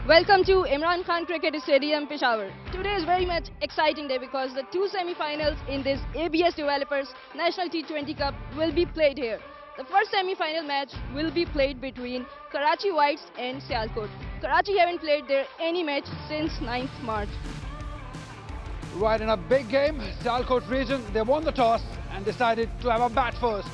Welcome to Imran Khan Cricket Stadium, Peshawar. Today is very much exciting day because the two semi-finals in this ABS Developers National T20 Cup will be played here. The first semi-final match will be played between Karachi Whites and Sialkot. Karachi haven't played there any match since 9th March. Right, in a big game, Sialkot region, they won the toss and decided to have a bat first.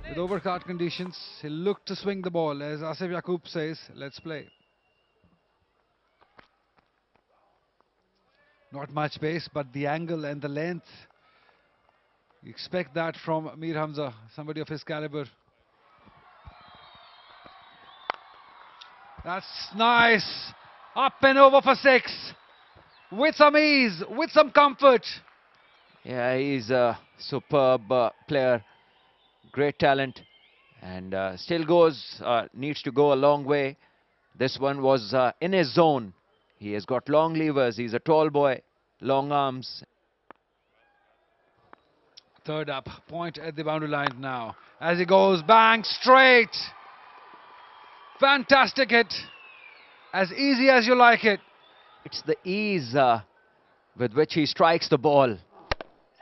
With overcast conditions, he looked to swing the ball. As Asif Yaqub says, let's play. Not much pace, but the angle and the length. You expect that from Mir Hamza, somebody of his caliber. That's nice. Up and over for 6. With some ease, with some comfort. Yeah, he's a superb player. Great talent, and needs to go a long way. This one was in his zone. He has got long levers. He's a tall boy, long arms. Third up, point at the boundary line now. As he goes, bang, straight. Fantastic hit. As easy as you like it. It's the ease with which he strikes the ball.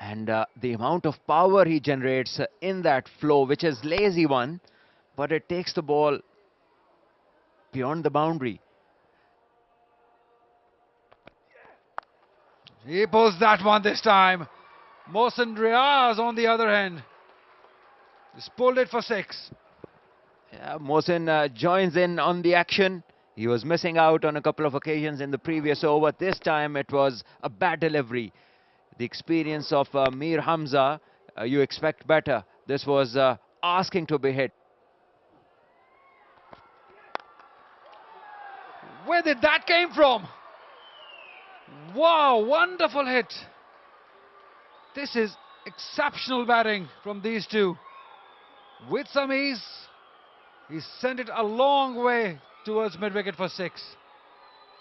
And the amount of power he generates in that flow, which is lazy one, but it takes the ball beyond the boundary. He pulls that one this time. Mohsin Riaz on the other hand. He's pulled it for 6. Yeah, Mohsin joins in on the action. He was missing out on a couple of occasions in the previous over. This time it was a bad delivery. The experience of Mir Hamza, you expect better. This was asking to be hit. Where did that came from? Wow, wonderful hit. This is exceptional batting from these two. With some ease, he sent it a long way towards mid-wicket for 6.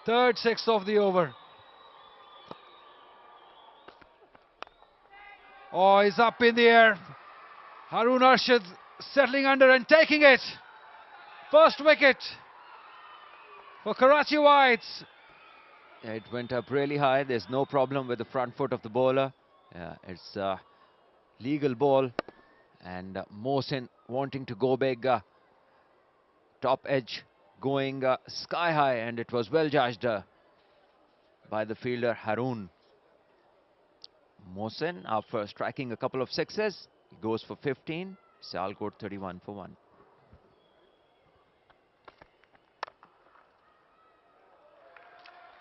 Third 6 of the over. Oh, he's up in the air. Haroon Arshad settling under and taking it. First wicket for Karachi Whites. Yeah, it went up really high. There's no problem with the front foot of the bowler. It's a legal ball. And Mohsin wanting to go big. Top edge going sky high. And it was well judged by the fielder Haroon. Mohsin, after striking a couple of sixes, he goes for 15. Sialkot 31 for 1.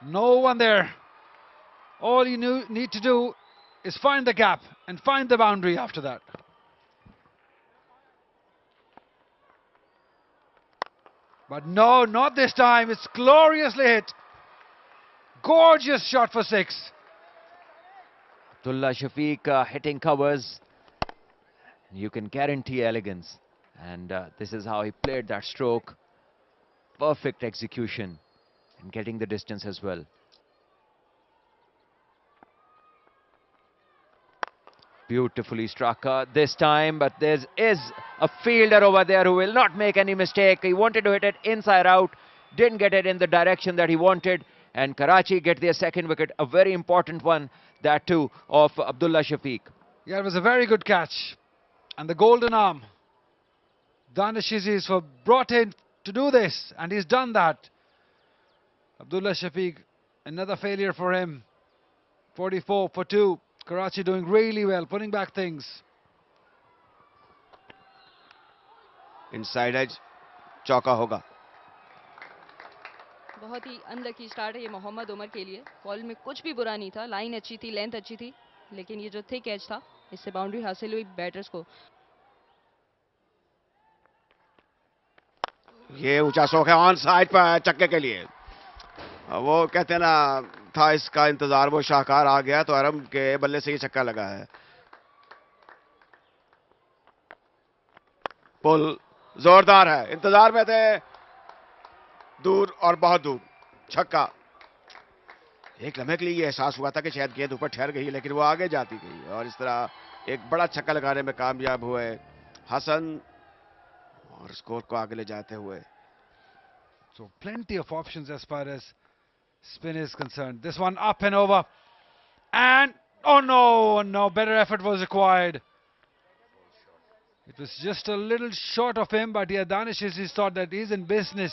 No one there. All you need to do is find the gap and find the boundary after that. But no, not this time. It's gloriously hit. Gorgeous shot for 6. Abdullah Shafiq hitting covers. You can guarantee elegance. And this is how he played that stroke. Perfect execution and getting the distance as well. Beautifully struck this time, but there is a fielder over there who will not make any mistake. He wanted to hit it inside out, didn't get it in the direction that he wanted. And Karachi get their second wicket, a very important one, that too, of Abdullah Shafiq. Yeah, it was a very good catch. And the golden arm. Danish Aziz were brought in to do this, and he's done that. Abdullah Shafiq, another failure for him. 44 for 2. Karachi doing really well, putting back things. Inside edge, चौका होगा. बहुत ही unlucky start है ये मोहम्मद उमर के लिए. Ball में कुछ भी बुरा नहीं था. लाइन अच्छी थी, लेंथ अच्छी थी, लेकिन ये जो थिक एज था, इससे बाउंड्री हासिल हुई बैटर्स को. ये ऊंचा शौक है ऑन साइड पर चक्के के लिए. वो कहते हैं ना, था इसका इंतजार, वो शाहकार आ गया तो अरम के बल्ले से ही छक्का लगा है. पुल जोरदार है, इंतजार में थे, दूर और बहुत दूर, छक्का। एक लम्हे के लिए ये एहसास हुआ था कि शायद गेंद ऊपर ठहर गई, लेकिन वो आगे जाती गई और इस तरह एक बड़ा छक्का लगाने में कामयाब हुए हसन और स्कोर को आगे ले जाते हुए। So plenty of options as far as spin is concerned. This one up and over. And, oh no, better effort was required. It was just a little short of him, but yeah, Danish Aziz thought that he's in business.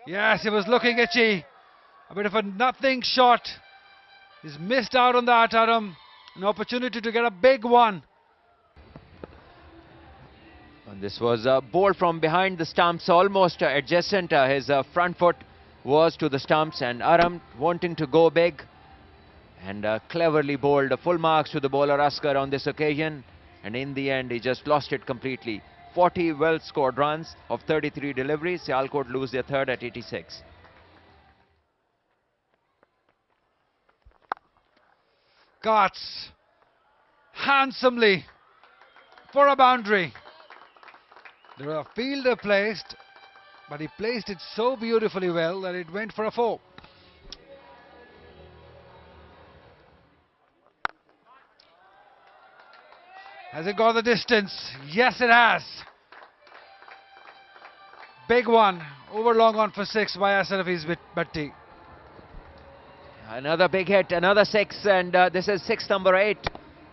Yes, he was looking itchy. A bit of a nothing shot. He's missed out on that, Aram. An opportunity to get a big one. And this was a ball from behind the stumps, almost adjacent. His front foot was to the stumps, and Aram wanting to go big and cleverly bowled. Full marks to the bowler Askar on this occasion, and in the end he just lost it completely. 40 well scored runs of 33 deliveries. Sialkot lose their third at 86. Cuts handsomely for a boundary. There was a fielder placed, but he placed it so beautifully well that it went for a 4. Has it got the distance? Yes, it has. Big one, over long on for 6 by Asanafi's Bhatti. Another big hit, another 6, and this is 6 number 8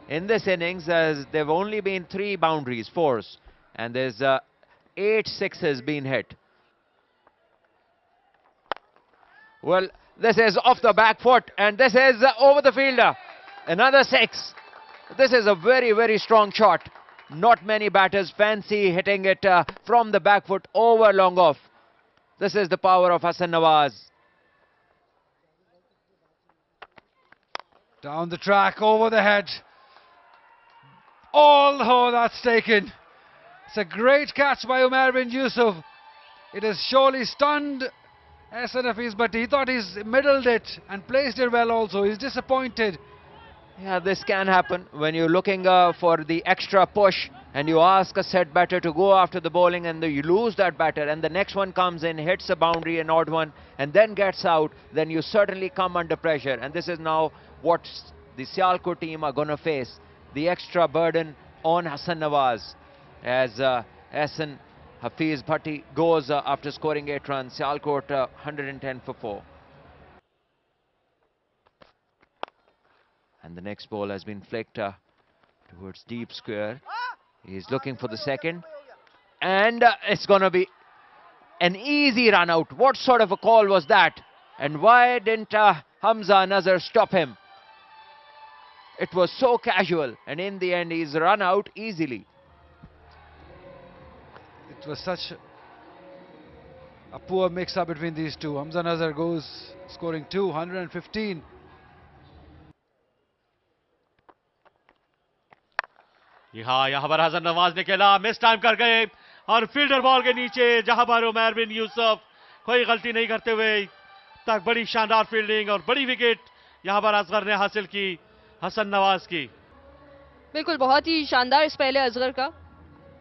in this innings, as there have only been 3 boundaries, 4s, and there's 8 6s been hit. Well, this is off the back foot, and this is over the fielder. Another 6. This is a very, very strong shot. Not many batters fancy hitting it from the back foot over long off. This is the power of Hasan Nawaz. Down the track, over the head. Oh, that's taken. It's a great catch by Umair bin Yusuf. It has surely stunned Asanafi's, but he thought he's middled it and placed it well also. He's disappointed. Yeah, this can happen when you're looking for the extra push and you ask a set batter to go after the bowling, and you lose that batter and the next one comes in, hits a boundary, an odd one, and then gets out, then you certainly come under pressure. And this is now what the Sialkot team are going to face, the extra burden on Hasan Nawaz, as Hasan Hafiz Bhatti goes after scoring 8 runs. Sialkot 110 for 4. And the next ball has been flicked towards deep square. He's looking for the second. And it's going to be an easy run out. What sort of a call was that? And why didn't Hamza Nazar stop him? It was so casual. And in the end, he's run out easily. It was such a poor mix-up between these two. Hamza Nazar goes scoring 115. यहाँ पर हसन नवाज ने खेला, miss time कर गए और fielder ball के नीचे जहां पर उमर बिन यूसुफ कोई गलती नहीं करते हुए तक बड़ी शानदार फील्डिंग और बड़ी विकेट यहां पर असगर ने हासिल की, हसन नवाज की। बिल्कुल, बहुत ही शानदार स्पेल है असगर का।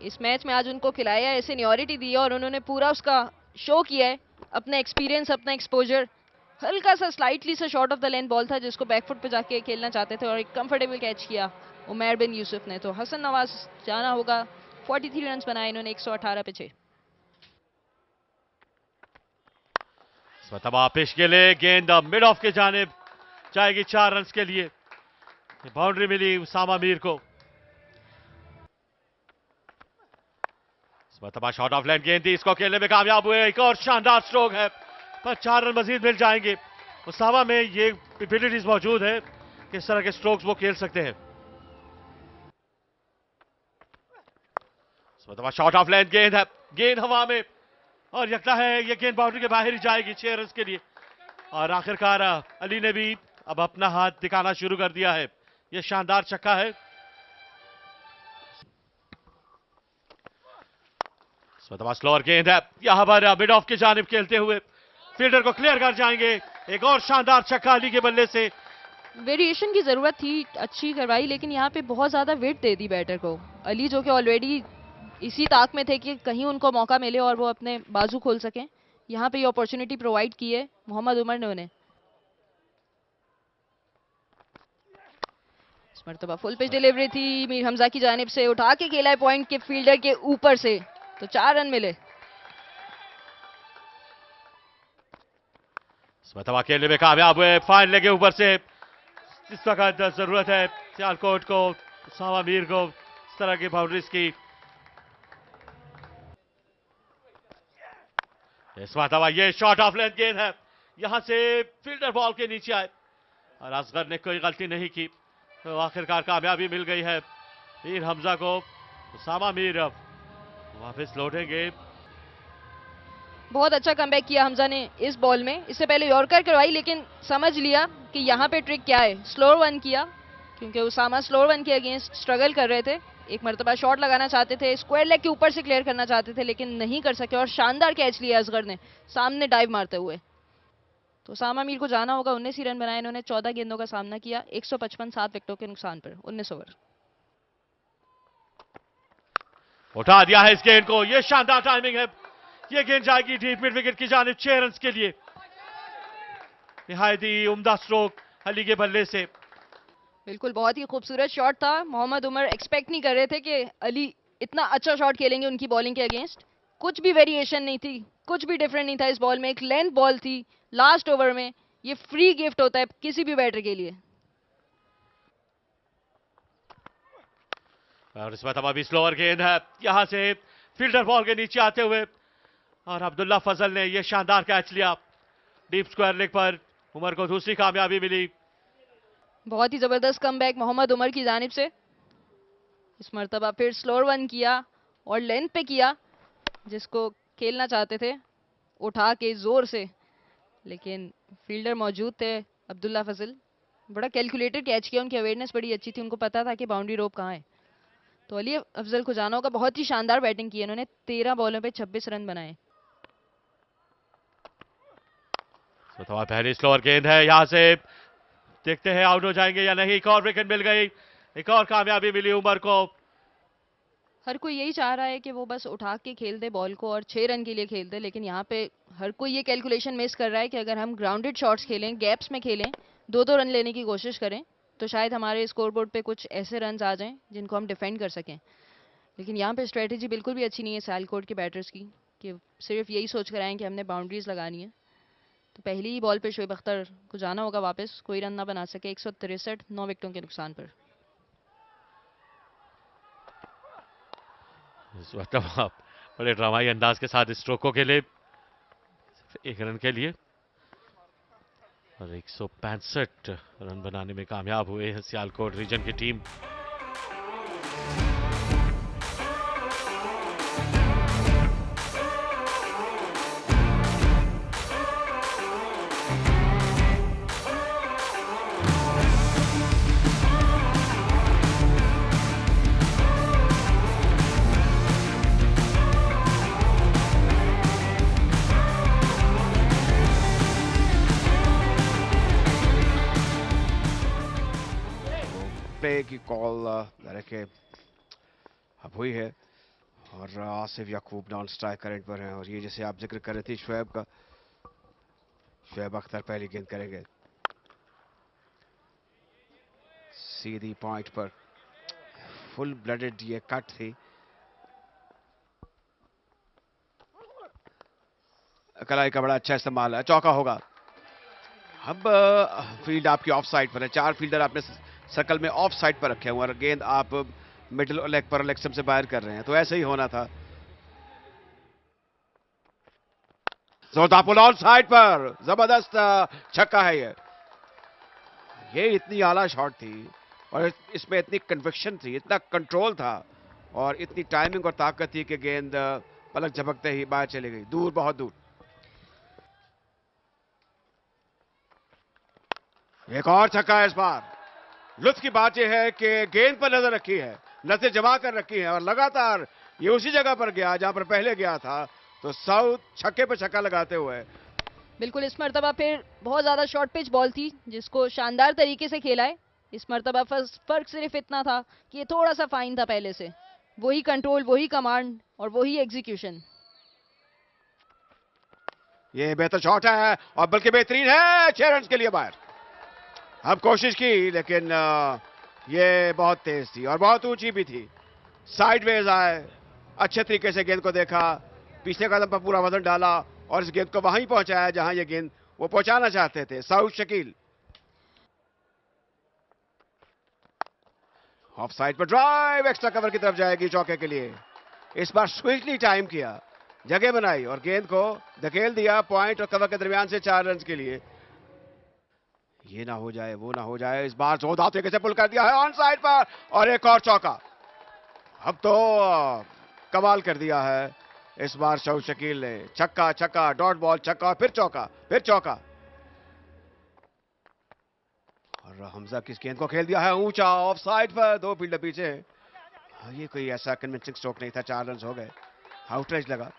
इस मैच में आज उनको खिलाया है, सीनियरिटी दी है और उन्होंने पूरा उसका शो किया है, अपना एक्सपीरियंस, अपना एक्सपोजर। हल्का सा स्लाइटली सा short of the length ball था जिसको बैकफुट पे जाके खेलना चाहते थे और एक कंफर्टेबल कैच किया उमर बिन यूसुफ ने। तो हसन नवाज जाना होगा। 43 रन बनाए इन्होंने 118 पे 6। तबाह पेश के लिए गेंद मिड ऑफ के जानिब जाएगी 4 रन के लिए। बाउंड्री मिली उसामा मीर को। तबाह शॉट ऑफ लेंथ गेंद थी, इसको खेलने में कामयाब हुए। एक और शानदार स्ट्रोक है, पर 4 रन मजीद मिल जाएंगे। उसामा में ये एबिलिटीज मौजूद है कि इस तरह के स्ट्रोक्स वो खेल सकते हैं। शॉट ऑफ लेंथ गेंद है, गेंद हवा में और लगता है ये गेंद बाउंड्री के बाहर ही जाएगी 6 रन के लिए। और आखिरकार अली ने भी अब अपना हाथ दिखाना शुरू कर दिया है। ये शानदार छक्का है। स्लोअर गेंद है, यहां पर मिड ऑफ की जानिब खेलते हुए फील्डर को क्लियर कर जाएंगे। एक और शानदार छक्का अली के बल्ले से वेरिएशन की ज़रूरत थी, अच्छी करवाई, लेकिन यहाँ पे बहुत ज़्यादा वेट दे दी बैटर को। अली जो कि ऑलरेडी इसी ताक में थे कि कहीं उनको मौका मिले और वो अपने बाजू खोल सकें, यहाँ पे ये अपॉर्चुनिटी प्रोवाइड की है मोहम्मद उमर ने उन्हें। इस मरतबा फुल पिच डिलीवरी थी मीर हमजा की जानिब से, उठा के खेला है पॉइंट के फील्डर के ऊपर से, तो 4 रन मिले। इस मरतबा खेलने में कामयाब हुए, फाइन लेग के ऊपर से। इस वक्त जरूरत है सियालकोट को, उसामा मीर को इस तरह की बाउंड्रीज की। इस मरतबा ये शॉट ऑफ लेंथ गेंद है, यहां से फील्डर बॉल के नीचे आए और असगर ने कोई गलती नहीं की, तो आखिरकार कामयाबी मिल गई है मीर हमजा को। उसामा मीर अब वापस लौटेंगे। बहुत अच्छा कमबैक किया हमजा ने इस बॉल में। इससे पहले यॉर्कर करवाई, लेकिन समझ लिया कि यहाँ पे ट्रिक क्या है, स्लोअर वन किया, क्योंकि उसामा स्लोअर वन के अगेंस्ट स्ट्रगल कर रहे थे। एक मरतबा शॉट लगाना चाहते थे, स्क्वायर लेग के ऊपर से क्लियर करना चाहते थे, लेकिन नहीं कर सके और शानदार कैच लिया असगर ने सामने डाइव मारते हुए। तो उसामा मीर को जाना होगा, 19 ही रन बनाए इन्होंने, 14 गेंदों का सामना किया, 155 7 विकेटों के नुकसान पर 19 ओवर। उठा दिया है इस गेंद को, ये शानदार टाइमिंग है, ये गेंद जाएगी डीप मिड विकेट की जानिब 6 रन के लिए। निहायत ही उम्दा स्ट्रोक अली के बल्ले से। बिल्कुल बहुत ही खूबसूरत शॉट था। मोहम्मद उमर एक्सपेक्ट नहीं कर रहे थे कि अली इतना अच्छा शॉट खेलेंगे उनकी बॉलिंग के अगेंस्ट। कुछ भी वेरिएशन नहीं थी, कुछ भी डिफरेंट नहीं था इस बॉल में। एक लेंथ बॉल थी लास्ट ओवर में, ये फ्री गिफ्ट होता है किसी भी बैटर के लिए। और इस बार अभी स्लोअर गेंद है, यहां से फील्डर बॉल के नीचे आते हुए और अब्दुल्ला फजल ने यह शानदार कैच लिया डीप स्क्वायर लेग पर। उमर को दूसरी कामयाबी मिली। बहुत ही जबरदस्त कमबैक मोहम्मद उमर की जानिब से। इस मरतबा फिर स्लोअर वन किया और लेंथ पे किया, जिसको खेलना चाहते थे उठा के जोर से, लेकिन फील्डर मौजूद थे अब्दुल्ला फजल। बड़ा कैलकुलेटेड कैच किया, उनकी अवेयरनेस बड़ी अच्छी थी, उनको पता था कि बाउंड्री रोप कहाँ है। तो अली अफजल को जाना होगा, बहुत ही शानदार बैटिंग की इन्होंने, 13 बॉलों पे 26 रन बनाए। तो पहली स्लोअर गेंद है, यहां से देखते हैं आउट हो जाएंगे या नहीं। एक और विकेट मिल गई, एक और कामयाबी मिली उमर को। हर कोई यही चाह रहा है कि वो बस उठा के खेल दे बॉल को और 6 रन के लिए खेल दे, लेकिन यहाँ पे हर कोई ये कैलकुलेशन मिस कर रहा है कि अगर हम ग्राउंडेड शॉट्स खेलें, गैप्स में खेलें, 2-2 रन लेने की कोशिश करें, तो शायद हमारे स्कोरबोर्ड पे कुछ ऐसे रन आ जाएं जिनको हम डिफेंड कर सकें। लेकिन यहाँ पे स्ट्रेटेजी बिल्कुल भी अच्छी नहीं है सियालकोट के बैटर्स की, कि सिर्फ यही सोच कर आए कि हमने बाउंड्रीज लगानी है। तो पहली ही बॉल पे शोएब अख्तर को जाना होगा वापस, कोई रन ना बना सके, 163 9 विकेटों के नुकसान पर। इस वक्त आप बड़े ड्रामाई अंदाज के साथ स्ट्रोकों के लिए 1 रन के लिए और 165 रन बनाने में कामयाब हुए हैं सियालकोट रीजन की टीम। प्ले की कॉल के अब हुई है और आसिफ याकूब नॉन स्ट्राइक करंट पर हैं। और ये जैसे आप जिक्र कर रहे थे शोएब का, शोएब अख्तर पहली गेंद करेंगे सीधी पॉइंट पर। फुल ब्लडेड ये कट थी, कलाई का बड़ा अच्छा इस्तेमाल है, चौका होगा। अब फील्ड आपकी ऑफ साइड पर है, 4 फील्डर आपने सर्कल में ऑफ साइड पर रखे हुए और गेंद आप मिडिल लेग पर लेग स्टंप से बाहर कर रहे हैं, तो ऐसे ही होना था। जोरदार पुल ऑन साइड पर, जबरदस्त छक्का है ये इतनी आला शॉट थी और इसमें इतनी कन्विक्शन थी, इतना कंट्रोल था और इतनी टाइमिंग और ताकत थी कि गेंद पलक झपकते ही बाहर चली गई, दूर, बहुत दूर। एक और छक्का है इस बार। लुत्फ की बात यह है कि गेंद पर नजर रखी है, नजर जमा कर रखी है और लगातार ये उसी जगह पर गया जहां पर पहले गया था। तो साउथ छक्के पर छक्का लगाते हुए बिल्कुल, इस मर्तबा फिर बहुत ज़्यादा शॉर्ट पिच बॉल थी जिसको शानदार तरीके से खेला है। इस मर्तबा फर्क सिर्फ इतना था कि ये थोड़ा सा फाइन था पहले से। वही कंट्रोल, वही कमांड और वही एग्जीक्यूशन। ये बेहतर शॉट है और बल्कि बेहतरीन है, 6 रन के लिए बाहर। अब कोशिश की लेकिन ये बहुत तेज थी और बहुत ऊंची भी थी। साइडवेज आए, अच्छे तरीके से गेंद को देखा, पिछले कदम पर पूरा वजन डाला और इस गेंद को वहीं पहुंचाया जहां ये गेंद वो पहुंचाना चाहते थे। साउथ शकील ऑफ साइड पर ड्राइव, एक्स्ट्रा कवर की तरफ जाएगी चौके के लिए। इस बार स्विचली टाइम किया, जगह बनाई और गेंद को धकेल दिया पॉइंट और कवर के दरमियान से 4 रन के लिए। ये ना हो जाए, वो ना हो जाए। इस बार जोरदार तरीके से पुल कर दिया है ऑन साइड पर और एक और चौका। अब तो कमाल कर दिया है इस बार शौक शकील ने। छक्का छक्का, डॉट बॉल, छक्का, फिर चौका, फिर चौका। और हमजा किस गेंद को खेल दिया है ऊंचा ऑफ साइड पर, 2 फील्डर पीछे। ये कोई ऐसा कन्विंसिंग स्ट्रोक नहीं था, 4 रन हो गए। आउटरेज लगा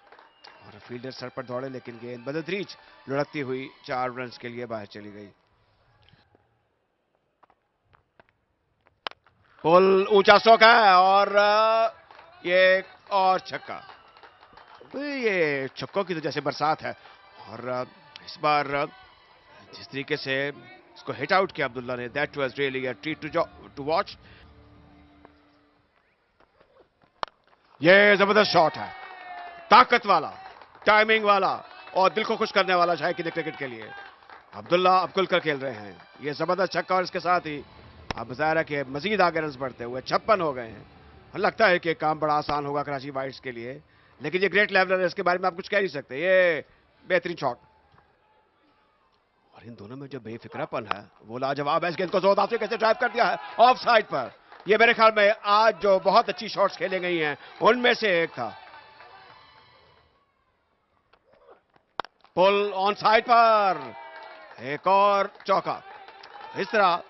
और फील्डर सर पर दौड़े लेकिन गेंद बदतरीज लुढ़कती हुई 4 रन के लिए बाहर चली गई। पुल ऊंचा स्ट्रोक है और ये और छक्का। ये छक्कों की तो जैसे बरसात है और इस बार जिस तरीके से इसको हिट आउट किया अब्दुल्ला ने, that was really a treat to watch. ये जबरदस्त शॉट है, ताकत वाला, टाइमिंग वाला और दिल को खुश करने वाला शायद कि क्रिकेट के लिए। अब्दुल्ला अब खुलकर खेल रहे हैं। ये जबरदस्त छक्का और इसके साथ ही अब जाहिर है कि मजीद आगे रन बढ़ते हुए 56 हो गए हैं। और लगता है कि काम बड़ा आसान होगा कराची वाइट्स के लिए, लेकिन ये ग्रेट लेवलर है, इसके बारे में आप कुछ कह नहीं सकते। ये बेहतरीन शॉट और इन दोनों में जो बेफिक्रापन है वो लाजवाब है। इस गेंद को जोरदार से कैसे ड्राइव कर दिया है ऑफ साइड पर। ये मेरे ख्याल में आज जो बहुत अच्छी शॉट्स खेले गई हैं उनमें से एक था। पुल ऑन साइड पर एक और चौका। इस तरह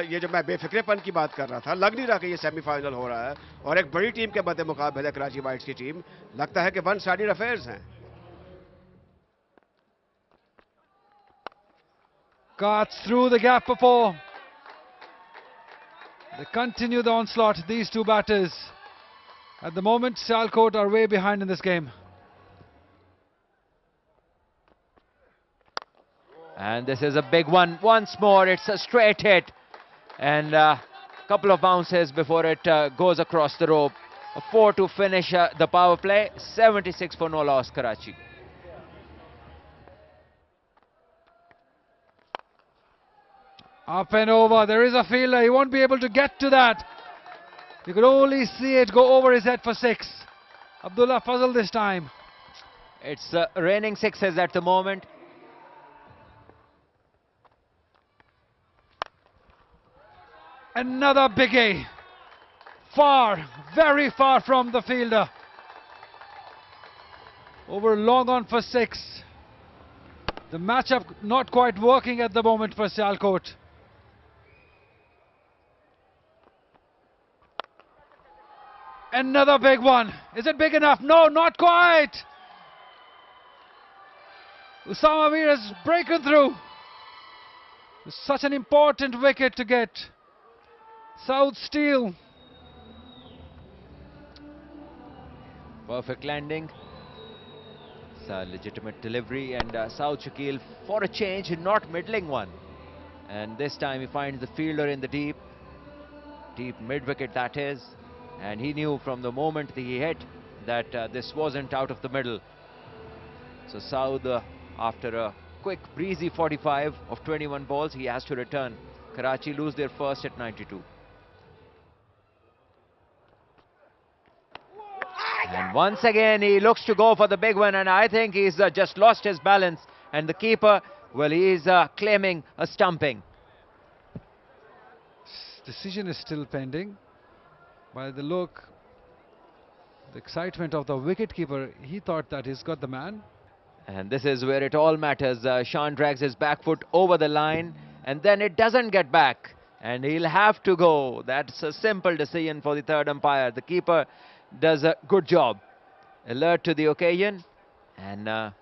ये जो मैं बेफिक्रेपन की बात कर रहा था, लग नहीं रहा कि ये सेमीफाइनल हो रहा है और एक बड़ी टीम के मद्दे मुकाबले है कराची वाइट्स की टीम। लगता है कि वन साइडेड अफेयर्स हैं। Cuts through the gap for 4. They continue the onslaught, these two batters. At the moment, Sialkot are way behind in this game. And this is a big one. Once more, it's a straight hit. And a couple of bounces before it goes across the rope. A 4 to finish the power play. 76 for no loss, Karachi. Up and over. There is a fielder. He won't be able to get to that. You could only see it go over his head for 6. Abdullah puzzled this time. It's raining sixes at the moment. Another biggie. Far, very far from the fielder. Over long on for 6. The matchup not quite working at the moment for Sialkot. Another big one. Is it big enough? No, not quite. Usama Mir has broken through. It's such an important wicket to get. South Steel. Perfect landing. It's a legitimate delivery, and South Shakil, for a change, not middling one. And this time he finds the fielder in the deep mid-wicket that is. And he knew from the moment that he hit that this wasn't out of the middle. So Saud, after a quick breezy 45 of 21 balls, he has to return. Karachi lose their first at 92. And once again he looks to go for the big one, and I think he's just lost his balance, and the keeper, well, he is claiming a stumping. Decision is still pending. By the look, the excitement of the wicketkeeper, he thought that he's got the man. And this is where it all matters. Shan drags his back foot over the line, and then it doesn't get back, and he'll have to go. That's a simple decision for the third umpire. The keeper does a good job. Alert to the occasion, and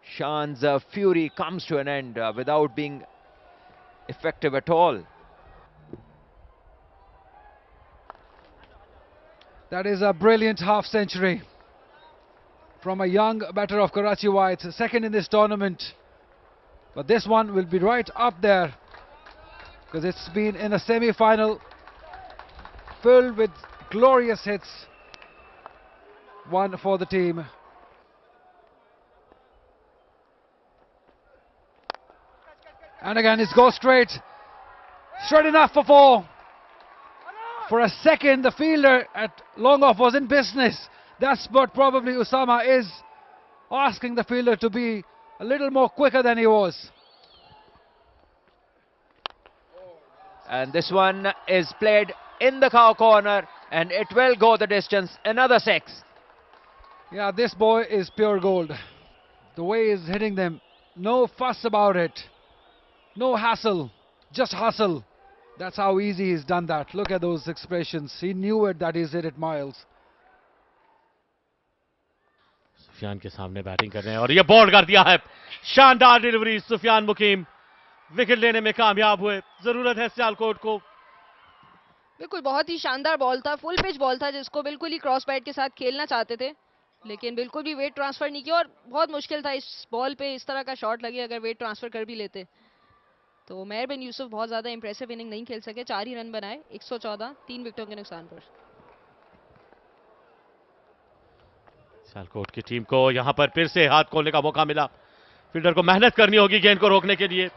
Shan's fury comes to an end without being effective at all. That is a brilliant half century from a young batter of Karachi Whites, second in this tournament. But this one will be right up there because it's been in a semi-final filled with glorious hits. One for the team. And again, it's go straight. Straight enough for four. For a second, the fielder at long off was in business. That's what probably Usama is asking the fielder to be a little more quicker than he was. And this one is played in the cow corner, and it will go the distance. Another 6. Yeah, this boy is pure gold. The way he's hitting them, no fuss about it. No hassle, just hustle. That's how easy he's done that. Look at those expressions. He knew it that he's hit it miles. Sufiyan के सामने batting कर रहे हैं और ये ball कर दिया है. शानदार डिलीवरी. सुफियान मुकीम विकेट लेने में कामयाब हुए. जरूरत है सियालकोट को. बिल्कुल बहुत ही शानदार बॉल था, फुल पिच बॉल था जिसको बिल्कुल ही क्रॉस बैट के साथ खेलना चाहते थे, लेकिन बिल्कुल भी वेट ट्रांसफर नहीं किया और बहुत मुश्किल था इस बॉल पे इस तरह का शॉट लगे अगर वेट ट्रांसफर कर भी लेते. तो मेहर बिन यूसुफ बहुत ज्यादा इंप्रेसिव इनिंग नहीं खेल सके, 4 ही रन बनाए 114, 3 विकेटों के नुकसान पर. सियालकोट की टीम को यहां पर फिर से हाथ खोलने का मौका मिला. फील्डर को मेहनत करनी होगी गेंद को रोकने के लिए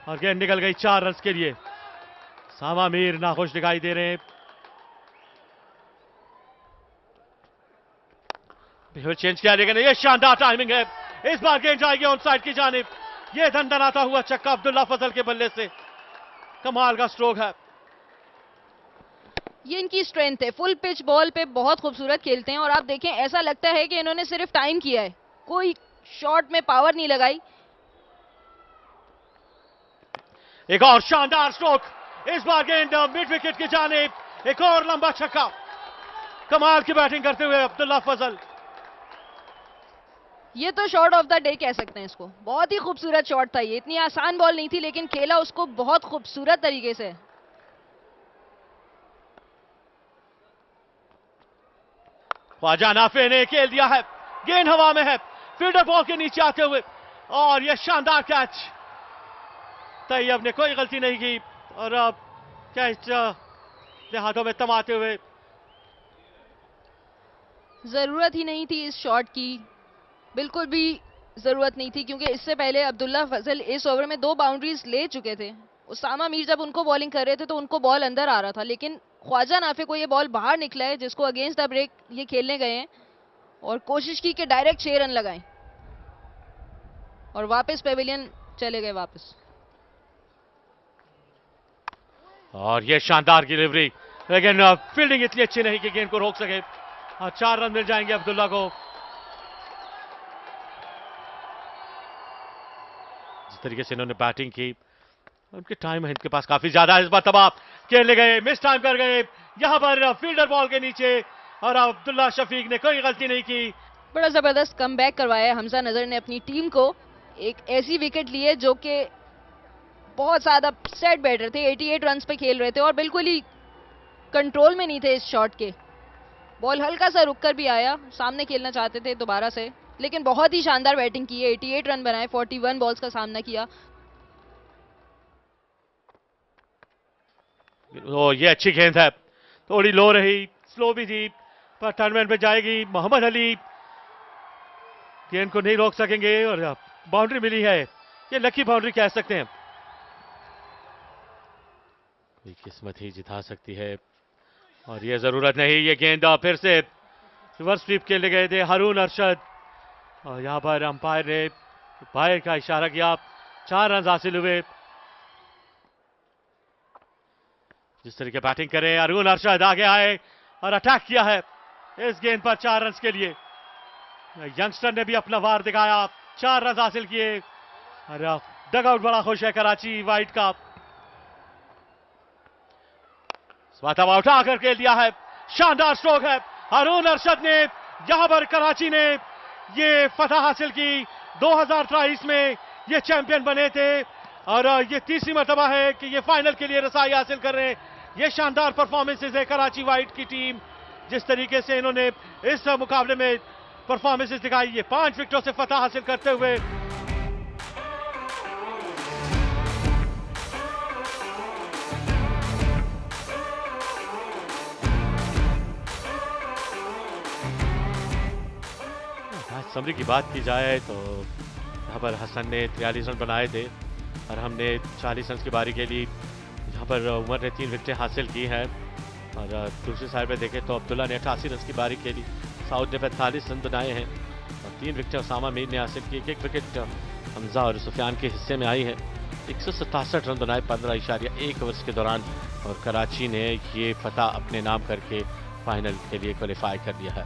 और गेंद निकल गई 4 रन के लिए. सामा मीर नाखुश दिखाई दे रहे हैं. चेंज किया लेकिन ये शानदार टाइमिंग है. इस बार गेंद जाएगी ऑन साइड की जानिब. ये धनधनाता हुआ छक्का अब्दुल्ला फजल के बल्ले से. कमाल का स्ट्रोक है. ये इनकी स्ट्रेंथ है, फुल पिच बॉल पे बहुत खूबसूरत खेलते हैं और आप देखें ऐसा लगता है कि इन्होंने सिर्फ टाइम किया है, कोई शॉट में पावर नहीं लगाई. एक और शानदार स्ट्रोक. इस बार गेंद मिड विकेट की जानिब. एक और लंबा छक्का. कमाल की बैटिंग करते हुए अब्दुल्ला फजल. ये तो शॉट ऑफ द डे कह सकते हैं इसको. बहुत ही खूबसूरत शॉट था ये. इतनी आसान बॉल नहीं थी लेकिन खेला उसको बहुत खूबसूरत तरीके से. ख्वाजा नाफे ने खेल दिया है. गेंद हवा में है, फील्डर बॉल के नीचे आते हुए और यह शानदार कैच. तैयब ने कोई गलती नहीं की और अब कैच हाथों में थमाते हुए. जरूरत ही नहीं थी इस शॉट की, बिल्कुल भी जरूरत नहीं थी, क्योंकि इससे पहले अब्दुल्ला फजल इस ओवर में 2 बाउंड्रीज ले चुके थे. उसामा मीर जब उनको बॉलिंग कर रहे थे तो उनको बॉल अंदर आ रहा था, लेकिन ख्वाजा नाफे को ये बॉल बाहर निकला है जिसको अगेंस्ट द ब्रेक ये खेलने गए हैं और कोशिश की कि डायरेक्ट 6 रन लगाएं और वापस पेविलियन चले गए वापस. और ये शानदार डिलीवरी, लेकिन फील्डिंग इतनी अच्छी नहीं कि गेंद को रोक सके. 4 रन मिल जाएंगे अब्दुल्ला को. जिस तरीके से इन्होंने बैटिंग की, उनके टाइम है इनके पास काफी ज्यादा. इस बार तबाह खेलने गए, मिस टाइम कर गए यहां पर फील्डर बॉल के नीचे और अब्दुल्ला शफीक ने कोई गलती नहीं की. बड़ा जबरदस्त कमबैक करवाया हमजा नजर ने अपनी टीम को. एक ऐसी विकेट ली है जो कि बहुत ज्यादा सेट बैटर थे, 88 रन पे खेल रहे थे और बिल्कुल ही कंट्रोल में नहीं थे इस शॉट के. बॉल हल्का सा रुक कर भी आया, सामने खेलना चाहते थे दोबारा से, लेकिन बहुत ही शानदार बैटिंग की है. 88 रन बनाए, 41 बॉल्स का सामना किया. ये अच्छी गेंद है, थोड़ी लो रही, स्लो भी थी, पर टर्नमैन पे जाएगी. मोहम्मद अली गेंद को नहीं रोक सकेंगे और बाउंड्री मिली है. ये लकी बाउंड्री कह सकते हैं. कोई किस्मत ही जिता सकती है और ये जरूरत नहीं. ये गेंद फिर से रिवर्स स्वीप के लिए गए थे हारून अरशद और यहां पर अंपायर ने बाहर का इशारा किया. 4 रन हासिल हुए. जिस तरीके बैटिंग करे हारून अरशद आगे आए और अटैक किया है इस गेंद पर 4 रन के लिए. यंगस्टर ने भी अपना वार दिखाया, 4 रन हासिल किए और डगआउट बड़ा खुश है कराची वाइट का. स्वातवा उठा कर खेल दिया है. शानदार स्ट्रोक है हारून अरशद ने. यहां पर कराची ने ये फतह हासिल की 2023 में ये चैंपियन बने थे और ये तीसरी मर्तबा है कि ये फाइनल के लिए रसाई हासिल कर रहे हैं। ये शानदार परफॉर्मेंसेस है कराची वाइट की टीम, जिस तरीके से इन्होंने इस मुकाबले में परफॉर्मेंसेस दिखाई, ये 5 विकेटों से फतह हासिल करते हुए समरी की बात की जाए तो यहाँ पर हसन ने 43 रन बनाए थे और हमने 40 रन की बारी के लिए यहाँ पर उमर ने 3 विकेटें हासिल की हैं। और दूसरी साइड पे देखें तो अब्दुल्ला ने 88 रन की बारी के लिए, साउद ने 45 रन बनाए हैं और 3 विकेटें उसामा मीर ने हासिल की। एक विकेट हमजा और सुफियान के हिस्से में आई है। 167 रन बनाए 15.1 ओवर्स के दौरान और कराची ने ये फतह अपने नाम करके फाइनल के लिए क्वालिफाई कर लिया है।